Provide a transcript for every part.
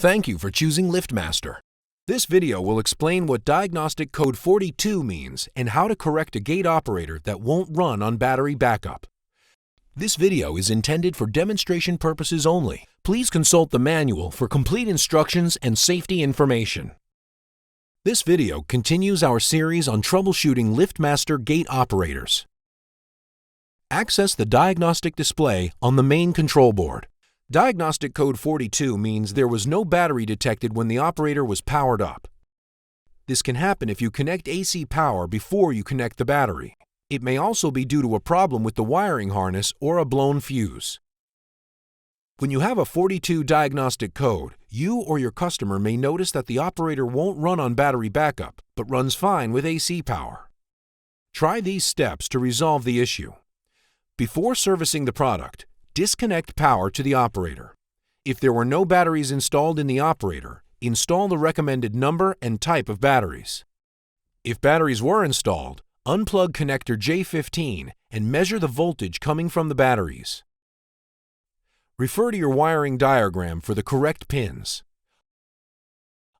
Thank you for choosing LiftMaster. This video will explain what diagnostic code 42 means and how to correct a gate operator that won't run on battery backup. This video is intended for demonstration purposes only. Please consult the manual for complete instructions and safety information. This video continues our series on troubleshooting LiftMaster gate operators. Access the diagnostic display on the main control board. Diagnostic code 42 means there was no battery detected when the operator was powered up. This can happen if you connect AC power before you connect the battery. It may also be due to a problem with the wiring harness or a blown fuse. When you have a 42 diagnostic code, you or your customer may notice that the operator won't run on battery backup, but runs fine with AC power. Try these steps to resolve the issue. Before servicing the product, disconnect power to the operator. If there were no batteries installed in the operator, install the recommended number and type of batteries. If batteries were installed, unplug connector J15 and measure the voltage coming from the batteries. Refer to your wiring diagram for the correct pins.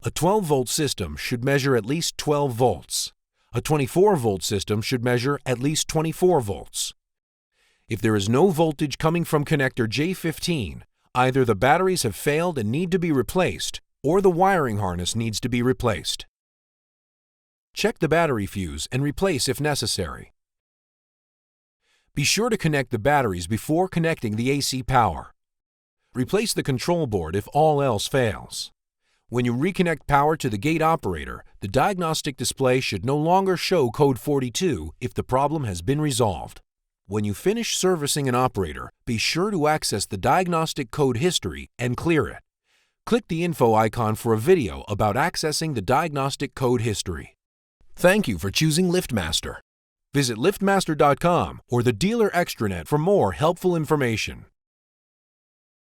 A 12-volt system should measure at least 12 volts. A 24-volt system should measure at least 24 volts. If there is no voltage coming from connector J15, either the batteries have failed and need to be replaced, or the wiring harness needs to be replaced. Check the battery fuse and replace if necessary. Be sure to connect the batteries before connecting the AC power. Replace the control board if all else fails. When you reconnect power to the gate operator, the diagnostic display should no longer show code 42 if the problem has been resolved. When you finish servicing an operator, be sure to access the diagnostic code history and clear it. Click the info icon for a video about accessing the diagnostic code history. Thank you for choosing LiftMaster. Visit liftmaster.com or the dealer extranet for more helpful information.